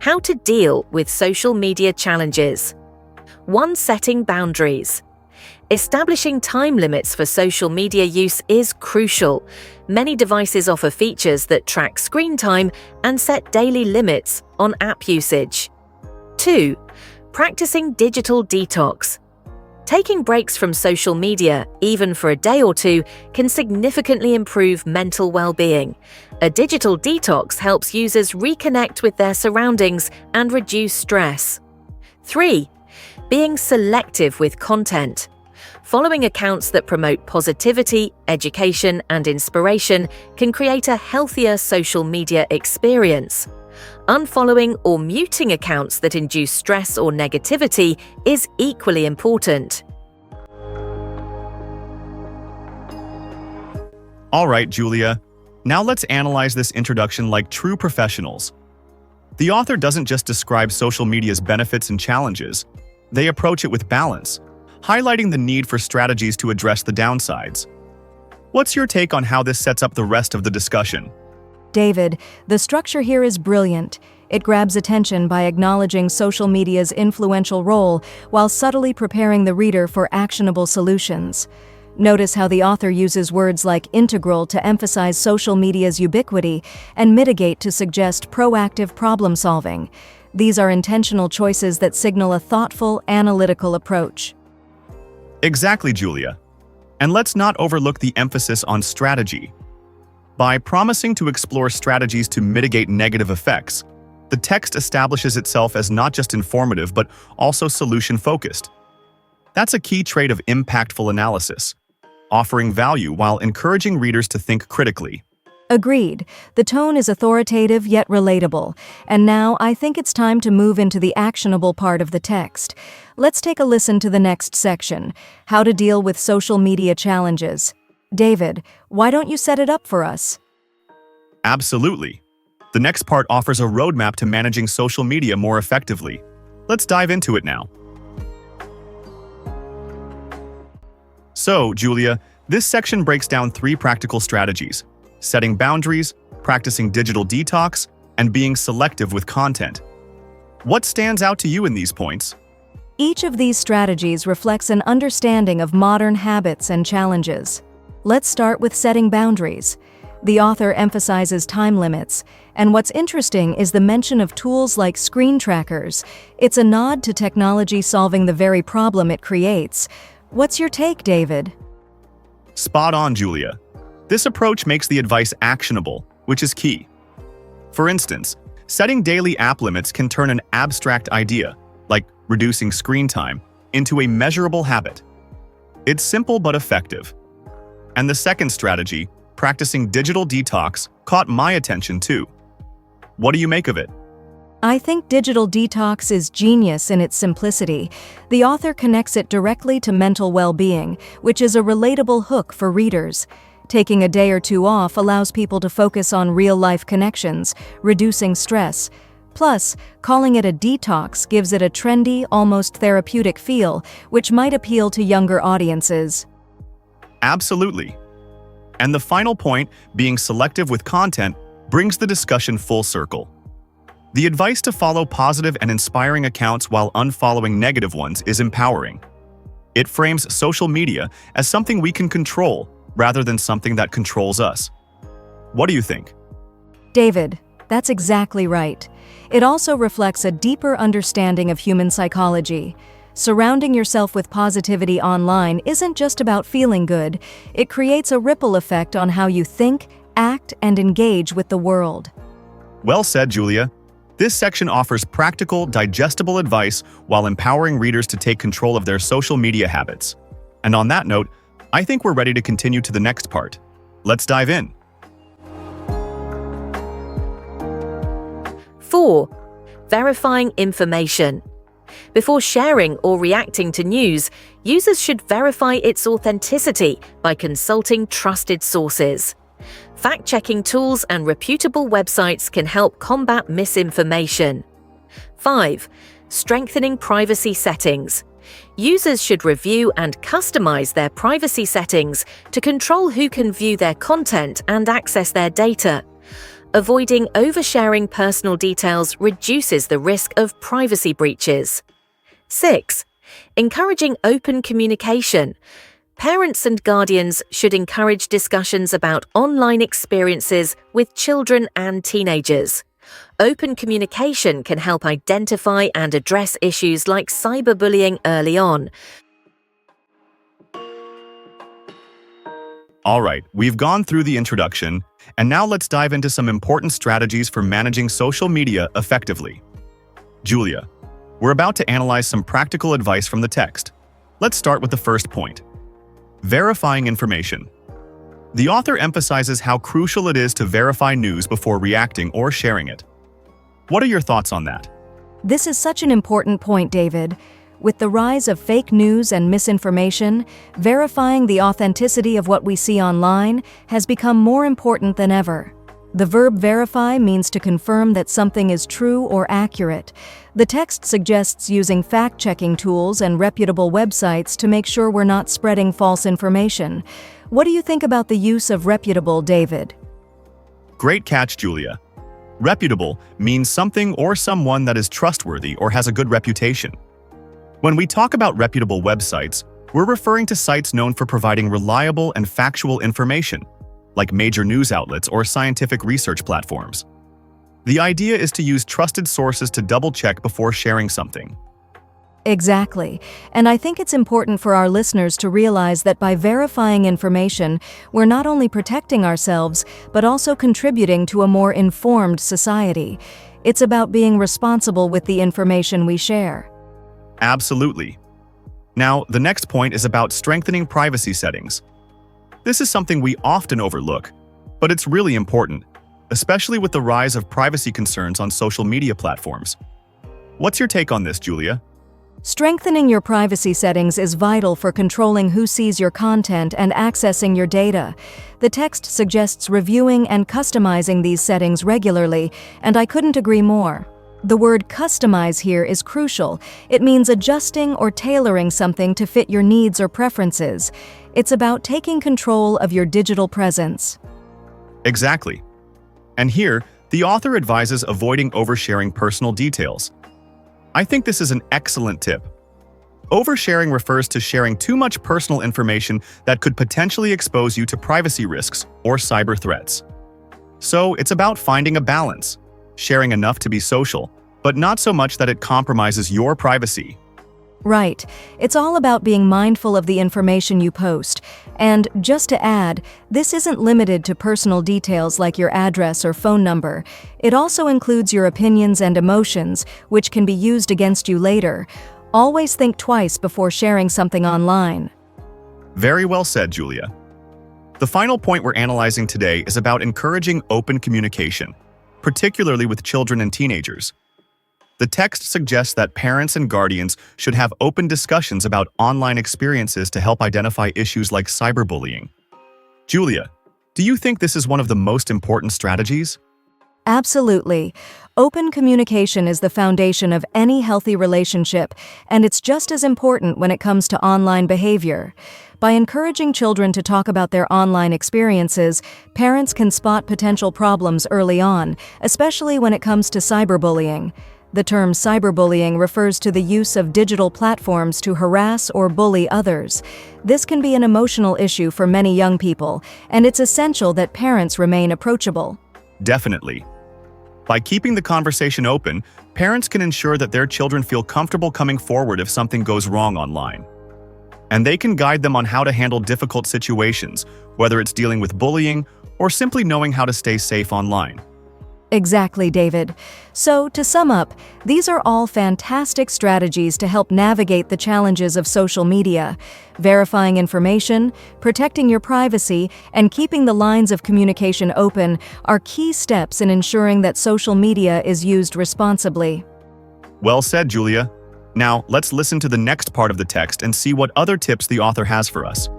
How to deal with social media challenges. 1. Setting boundaries. Establishing time limits for social media use is crucial. Many devices offer features that track screen time and set daily limits on app usage. 2. Practicing digital detox. Taking breaks from social media, even for a day or two, can significantly improve mental well-being. A digital detox helps users reconnect with their surroundings and reduce stress. 3. Being selective with content. Following accounts that promote positivity, education, and inspiration can create a healthier social media experience. Unfollowing or muting accounts that induce stress or negativity is equally important. All right, Julia. Now let's analyze this introduction like true professionals. The author doesn't just describe social media's benefits and challenges. They approach it with balance, highlighting the need for strategies to address the downsides. What's your take on how this sets up the rest of the discussion? David, the structure here is brilliant. It grabs attention by acknowledging social media's influential role while subtly preparing the reader for actionable solutions. Notice how the author uses words like integral to emphasize social media's ubiquity and mitigate to suggest proactive problem-solving. These are intentional choices that signal a thoughtful, analytical approach. Exactly, Julia. And let's not overlook the emphasis on strategy. By promising to explore strategies to mitigate negative effects, the text establishes itself as not just informative but also solution-focused. That's a key trait of impactful analysis, offering value while encouraging readers to think critically. Agreed. The tone is authoritative yet relatable. And now I think it's time to move into the actionable part of the text. Let's take a listen to the next section, How to Deal with Social Media Challenges. David, why don't you set it up for us? Absolutely. The next part offers a roadmap to managing social media more effectively. Let's dive into it now. So, Julia, this section breaks down 3 practical strategies: setting boundaries, practicing digital detox, and being selective with content. What stands out to you in these points? Each of these strategies reflects an understanding of modern habits and challenges. Let's start with setting boundaries. The author emphasizes time limits, and what's interesting is the mention of tools like screen trackers. It's a nod to technology solving the very problem it creates. What's your take, David? Spot on, Julia. This approach makes the advice actionable, which is key. For instance, setting daily app limits can turn an abstract idea, like reducing screen time, into a measurable habit. It's simple but effective. And the second strategy, practicing digital detox, caught my attention too. What do you make of it? I think digital detox is genius in its simplicity. The author connects it directly to mental well-being, which is a relatable hook for readers. Taking a day or two off allows people to focus on real-life connections, reducing stress. Plus, calling it a detox gives it a trendy, almost therapeutic feel, which might appeal to younger audiences. Absolutely. And the final point, being selective with content, brings the discussion full circle. The advice to follow positive and inspiring accounts while unfollowing negative ones is empowering. It frames social media as something we can control, rather than something that controls us. What do you think? David, that's exactly right. It also reflects a deeper understanding of human psychology. Surrounding yourself with positivity online isn't just about feeling good. It creates a ripple effect on how you think, act, and engage with the world. Well said, Julia. This section offers practical, digestible advice while empowering readers to take control of their social media habits. And on that note, I think we're ready to continue to the next part. Let's dive in. 4. Verifying information. Before sharing or reacting to news, users should verify its authenticity by consulting trusted sources. Fact-checking tools and reputable websites can help combat misinformation. 5. Strengthening privacy settings. Users should review and customize their privacy settings to control who can view their content and access their data. Avoiding oversharing personal details reduces the risk of privacy breaches. 6. Encouraging open communication. Parents and guardians should encourage discussions about online experiences with children and teenagers. Open communication can help identify and address issues like cyberbullying early on. All right, we've gone through the introduction, and now let's dive into some important strategies for managing social media effectively. Julia, we're about to analyze some practical advice from the text. Let's start with the first point. Verifying information. The author emphasizes how crucial it is to verify news before reacting or sharing it. What are your thoughts on that? This is such an important point, David. With the rise of fake news and misinformation, verifying the authenticity of what we see online has become more important than ever. The verb verify means to confirm that something is true or accurate. The text suggests using fact-checking tools and reputable websites to make sure we're not spreading false information. What do you think about the use of reputable, David? Great catch, Julia. Reputable means something or someone that is trustworthy or has a good reputation. When we talk about reputable websites, we're referring to sites known for providing reliable and factual information, like major news outlets or scientific research platforms. The idea is to use trusted sources to double-check before sharing something. Exactly. And I think it's important for our listeners to realize that by verifying information, we're not only protecting ourselves, but also contributing to a more informed society. It's about being responsible with the information we share. Absolutely. Now, the next point is about strengthening privacy settings. This is something we often overlook, but it's really important, especially with the rise of privacy concerns on social media platforms. What's your take on this, Julia? Strengthening your privacy settings is vital for controlling who sees your content and accessing your data. The text suggests reviewing and customizing these settings regularly, and I couldn't agree more. The word customize here is crucial. It means adjusting or tailoring something to fit your needs or preferences. It's about taking control of your digital presence. Exactly. And here, the author advises avoiding oversharing personal details. I think this is an excellent tip. Oversharing refers to sharing too much personal information that could potentially expose you to privacy risks or cyber threats. So it's about finding a balance, sharing enough to be social, but not so much that it compromises your privacy. Right. It's all about being mindful of the information you post. And just to add, this isn't limited to personal details like your address or phone number. It also includes your opinions and emotions, which can be used against you later. Always think twice before sharing something online. Very well said, Julia. The final point we're analyzing today is about encouraging open communication, particularly with children and teenagers. The text suggests that parents and guardians should have open discussions about online experiences to help identify issues like cyberbullying. Julia, do you think this is one of the most important strategies? Absolutely. Open communication is the foundation of any healthy relationship, and it's just as important when it comes to online behavior. By encouraging children to talk about their online experiences, parents can spot potential problems early on, especially when it comes to cyberbullying. The term cyberbullying refers to the use of digital platforms to harass or bully others. This can be an emotional issue for many young people, and it's essential that parents remain approachable. Definitely. By keeping the conversation open, parents can ensure that their children feel comfortable coming forward if something goes wrong online. And they can guide them on how to handle difficult situations, whether it's dealing with bullying or simply knowing how to stay safe online. Exactly, David. So, to sum up, these are all fantastic strategies to help navigate the challenges of social media. Verifying information, protecting your privacy, and keeping the lines of communication open are key steps in ensuring that social media is used responsibly. Well said, Julia. Now, let's listen to the next part of the text and see what other tips the author has for us.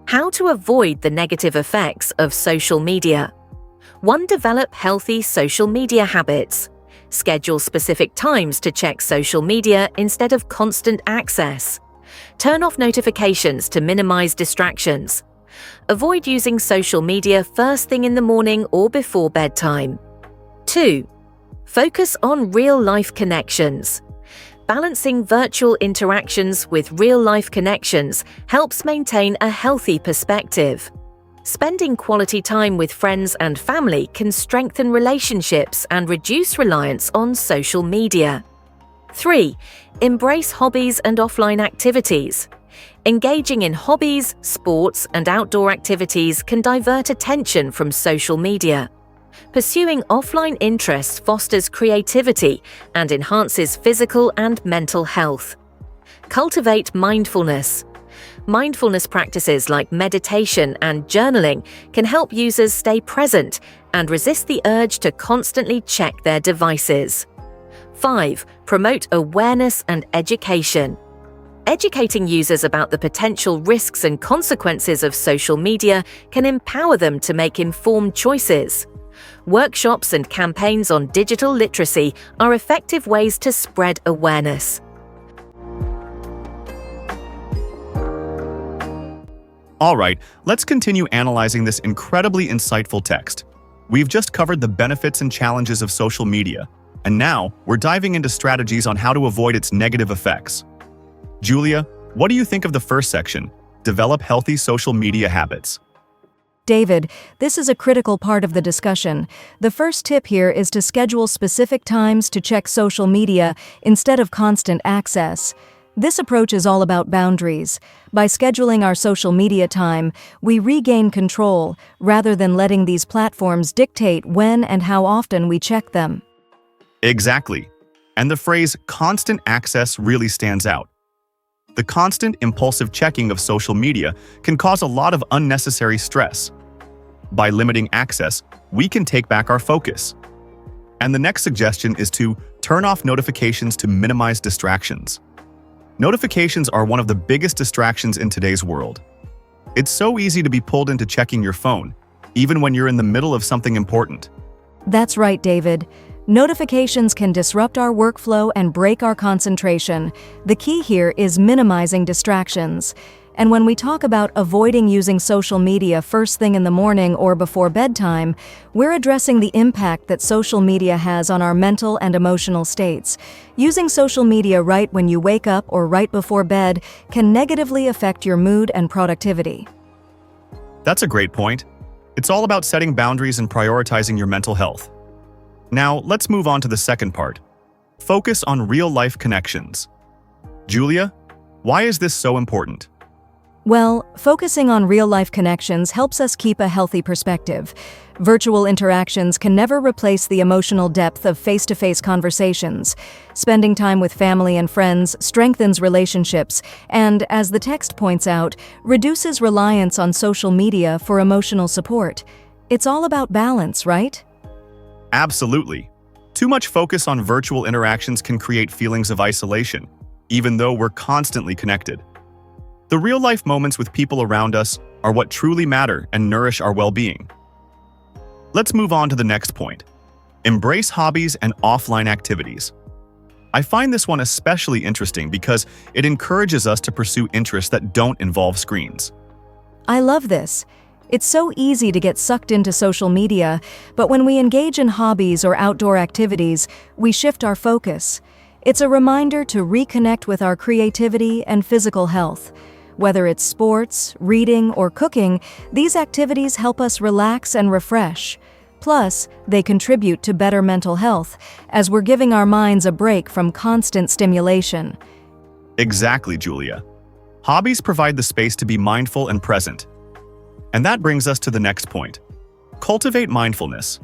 How to avoid the negative effects of social media. 1. Develop healthy social media habits. Schedule specific times to check social media instead of constant access. Turn off notifications to minimize distractions. Avoid using social media first thing in the morning or before bedtime. 2. Focus on real-life connections. Balancing virtual interactions with real-life connections helps maintain a healthy perspective. Spending quality time with friends and family can strengthen relationships and reduce reliance on social media. 3. Embrace hobbies and offline activities. Engaging in hobbies, sports, and outdoor activities can divert attention from social media. Pursuing offline interests fosters creativity and enhances physical and mental health. Cultivate mindfulness. Mindfulness practices like meditation and journaling can help users stay present and resist the urge to constantly check their devices. 5. Promote awareness and education. Educating users about the potential risks and consequences of social media can empower them to make informed choices. Workshops and campaigns on digital literacy are effective ways to spread awareness. All right, let's continue analyzing this incredibly insightful text. We've just covered the benefits and challenges of social media, and now we're diving into strategies on how to avoid its negative effects. Julia, what do you think of the first section, Develop Healthy Social Media Habits? David, this is a critical part of the discussion. The first tip here is to schedule specific times to check social media instead of constant access. This approach is all about boundaries. By scheduling our social media time, we regain control rather than letting these platforms dictate when and how often we check them. Exactly. And the phrase constant access really stands out. The constant, impulsive checking of social media can cause a lot of unnecessary stress. By limiting access, we can take back our focus. And the next suggestion is to turn off notifications to minimize distractions. Notifications are one of the biggest distractions in today's world. It's so easy to be pulled into checking your phone, even when you're in the middle of something important. That's right, David. Notifications can disrupt our workflow and break our concentration. The key here is minimizing distractions. And when we talk about avoiding using social media first thing in the morning or before bedtime, we're addressing the impact that social media has on our mental and emotional states. Using social media right when you wake up or right before bed can negatively affect your mood and productivity. That's a great point. It's all about setting boundaries and prioritizing your mental health. Now, let's move on to the second part. Focus on real-life connections. Julia, why is this so important? Well, focusing on real-life connections helps us keep a healthy perspective. Virtual interactions can never replace the emotional depth of face-to-face conversations. Spending time with family and friends strengthens relationships and, as the text points out, reduces reliance on social media for emotional support. It's all about balance, right? Absolutely. Too much focus on virtual interactions can create feelings of isolation, even though we're constantly connected. The real-life moments with people around us are what truly matter and nourish our well-being. Let's move on to the next point. Embrace hobbies and offline activities. I find this one especially interesting because it encourages us to pursue interests that don't involve screens. I love this. It's so easy to get sucked into social media, but when we engage in hobbies or outdoor activities, we shift our focus. It's a reminder to reconnect with our creativity and physical health. Whether it's sports, reading, or cooking, these activities help us relax and refresh. Plus, they contribute to better mental health, as we're giving our minds a break from constant stimulation. Exactly, Julia. Hobbies provide the space to be mindful and present. And that brings us to the next point. Cultivate mindfulness.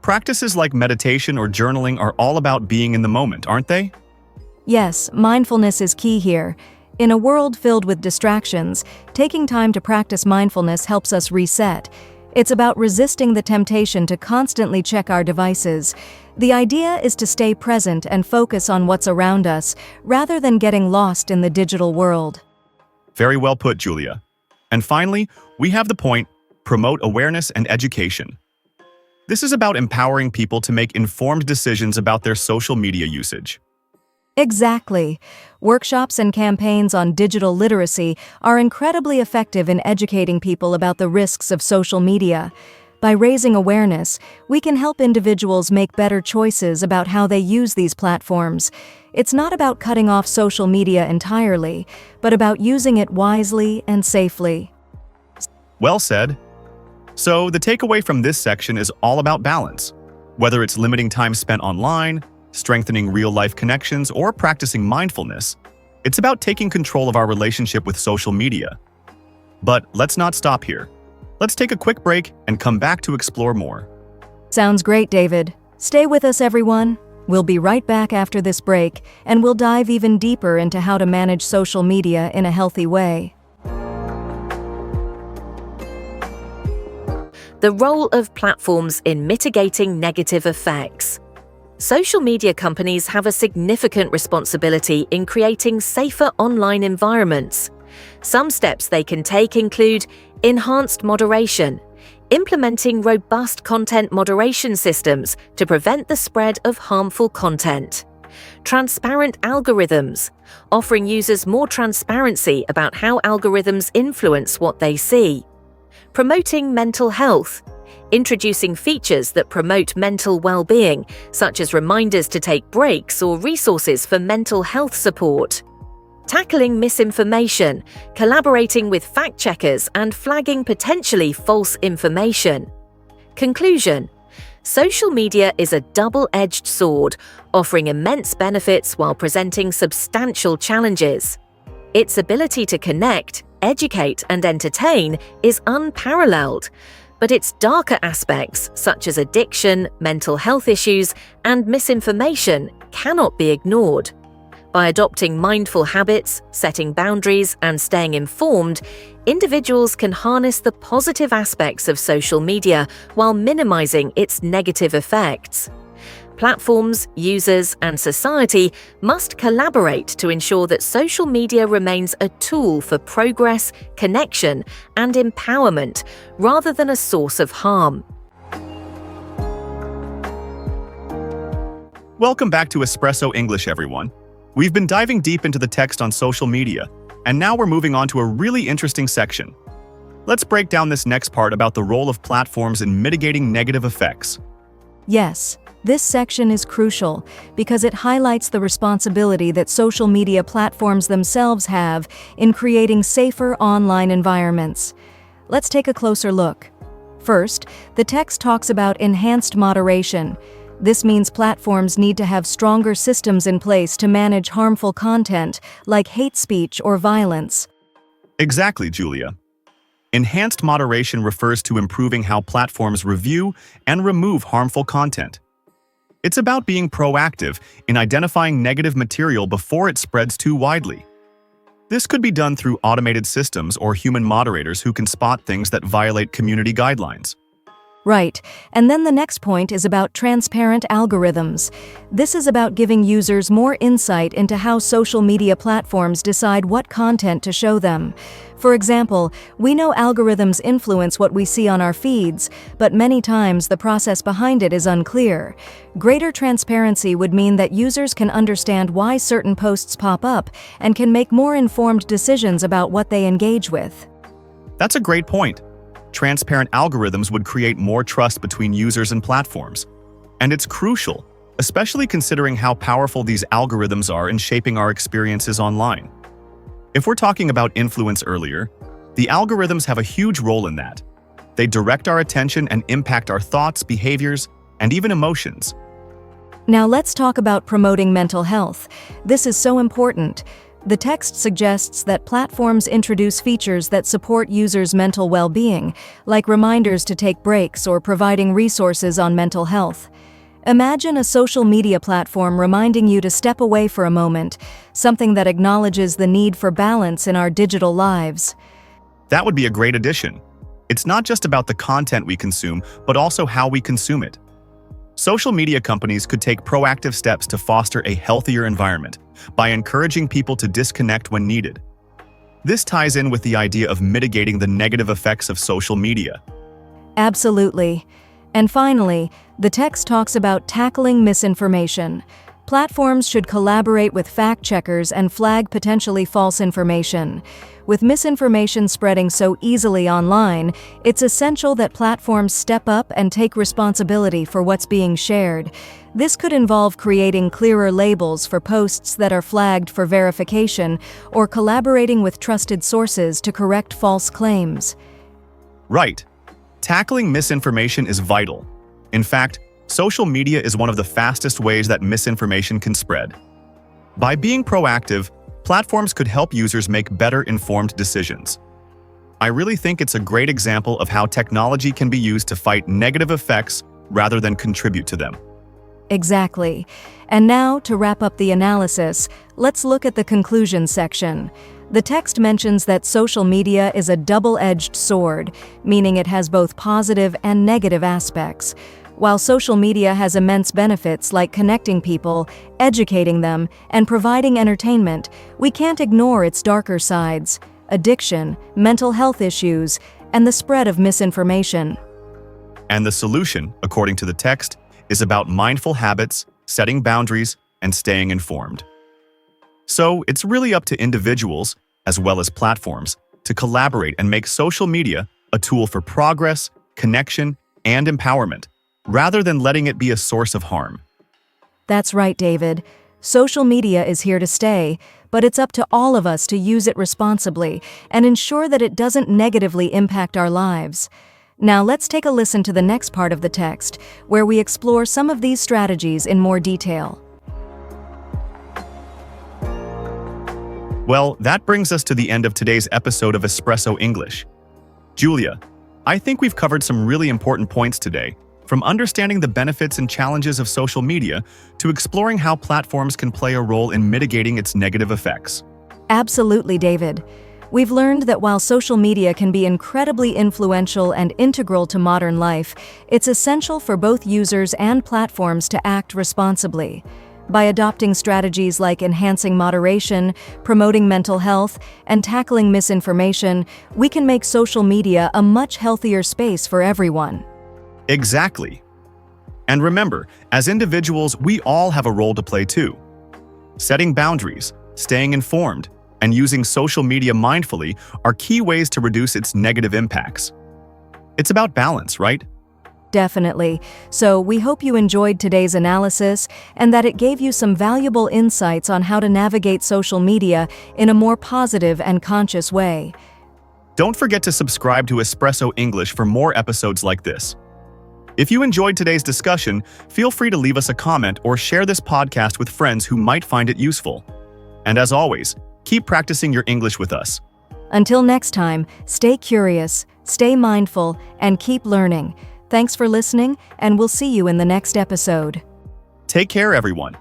Practices like meditation or journaling are all about being in the moment, aren't they? Yes, mindfulness is key here. In a world filled with distractions, taking time to practice mindfulness helps us reset. It's about resisting the temptation to constantly check our devices. The idea is to stay present and focus on what's around us, rather than getting lost in the digital world. Very well put, Julia. And finally, we have the point, promote awareness and education. This is about empowering people to make informed decisions about their social media usage. Exactly. Workshops and campaigns on digital literacy are incredibly effective in educating people about the risks of social media. By raising awareness, we can help individuals make better choices about how they use these platforms. It's not about cutting off social media entirely, but about using it wisely and safely. Well said. So the takeaway from this section is all about balance. Whether it's limiting time spent online, strengthening real-life connections, or practicing mindfulness, it's about taking control of our relationship with social media. But let's not stop here. Let's take a quick break and come back to explore more. Sounds great, David. Stay with us, everyone. We'll be right back after this break, and we'll dive even deeper into how to manage social media in a healthy way. The role of platforms in mitigating negative effects. Social media companies have a significant responsibility in creating safer online environments. Some steps they can take include enhanced moderation, implementing robust content moderation systems to prevent the spread of harmful content, transparent algorithms, offering users more transparency about how algorithms influence what they see, promoting mental health, introducing features that promote mental well-being, such as reminders to take breaks or resources for mental health support. Tackling misinformation, collaborating with fact-checkers and flagging potentially false information. Conclusion: social media is a double-edged sword, offering immense benefits while presenting substantial challenges. Its ability to connect, educate, and entertain is unparalleled, but its darker aspects, such as addiction, mental health issues, and misinformation, cannot be ignored. By adopting mindful habits, setting boundaries, and staying informed, individuals can harness the positive aspects of social media while minimizing its negative effects. Platforms, users, and society must collaborate to ensure that social media remains a tool for progress, connection, and empowerment, rather than a source of harm. Welcome back to Espresso English, everyone. We've been diving deep into the text on social media, and now we're moving on to a really interesting section. Let's break down this next part about the role of platforms in mitigating negative effects. Yes, this section is crucial because it highlights the responsibility that social media platforms themselves have in creating safer online environments. Let's take a closer look. First, the text talks about enhanced moderation. This means platforms need to have stronger systems in place to manage harmful content like hate speech or violence. Exactly, Julia. Enhanced moderation refers to improving how platforms review and remove harmful content. It's about being proactive in identifying negative material before it spreads too widely. This could be done through automated systems or human moderators who can spot things that violate community guidelines. Right, and then the next point is about transparent algorithms. This is about giving users more insight into how social media platforms decide what content to show them. For example, we know algorithms influence what we see on our feeds, but many times the process behind it is unclear. Greater transparency would mean that users can understand why certain posts pop up and can make more informed decisions about what they engage with. That's a great point. Transparent algorithms would create more trust between users and platforms. And it's crucial, especially considering how powerful these algorithms are in shaping our experiences online. If we're talking about influence earlier, the algorithms have a huge role in that. They direct our attention and impact our thoughts, behaviors, and even emotions. Now let's talk about promoting mental health. This is so important. The text suggests that platforms introduce features that support users' mental well-being, like reminders to take breaks or providing resources on mental health. Imagine a social media platform reminding you to step away for a moment, something that acknowledges the need for balance in our digital lives. That would be a great addition. It's not just about the content we consume, but also how we consume it. Social media companies could take proactive steps to foster a healthier environment by encouraging people to disconnect when needed. This ties in with the idea of mitigating the negative effects of social media. Absolutely. And finally, the text talks about tackling misinformation. Platforms should collaborate with fact-checkers and flag potentially false information. With misinformation spreading so easily online, it's essential that platforms step up and take responsibility for what's being shared. This could involve creating clearer labels for posts that are flagged for verification or collaborating with trusted sources to correct false claims. Right. Tackling misinformation is vital. In fact, social media is one of the fastest ways that misinformation can spread. By being proactive, platforms could help users make better informed decisions. I really think it's a great example of how technology can be used to fight negative effects rather than contribute to them. Exactly. And now, to wrap up the analysis, let's look at the conclusion section. The text mentions that social media is a double-edged sword, meaning it has both positive and negative aspects. While social media has immense benefits like connecting people, educating them, and providing entertainment, we can't ignore its darker sides: addiction, mental health issues, and the spread of misinformation. And the solution, according to the text, is about mindful habits, setting boundaries, and staying informed. So it's really up to individuals, as well as platforms, to collaborate and make social media a tool for progress, connection, and empowerment, rather than letting it be a source of harm. That's right, David. Social media is here to stay, but it's up to all of us to use it responsibly and ensure that it doesn't negatively impact our lives. Now let's take a listen to the next part of the text, where we explore some of these strategies in more detail. Well, that brings us to the end of today's episode of Espresso English. Julia, I think we've covered some really important points today, from understanding the benefits and challenges of social media to exploring how platforms can play a role in mitigating its negative effects. Absolutely, David. We've learned that while social media can be incredibly influential and integral to modern life, it's essential for both users and platforms to act responsibly. By adopting strategies like enhancing moderation, promoting mental health, and tackling misinformation, we can make social media a much healthier space for everyone. Exactly. And remember, as individuals, we all have a role to play too. Setting boundaries, staying informed, and using social media mindfully are key ways to reduce its negative impacts. It's about balance, right? Definitely. So we hope you enjoyed today's analysis and that it gave you some valuable insights on how to navigate social media in a more positive and conscious way. Don't forget to subscribe to Espresso English for more episodes like this. If you enjoyed today's discussion, feel free to leave us a comment or share this podcast with friends who might find it useful. And as always, keep practicing your English with us. Until next time, stay curious, stay mindful, and keep learning. Thanks for listening, and we'll see you in the next episode. Take care, everyone.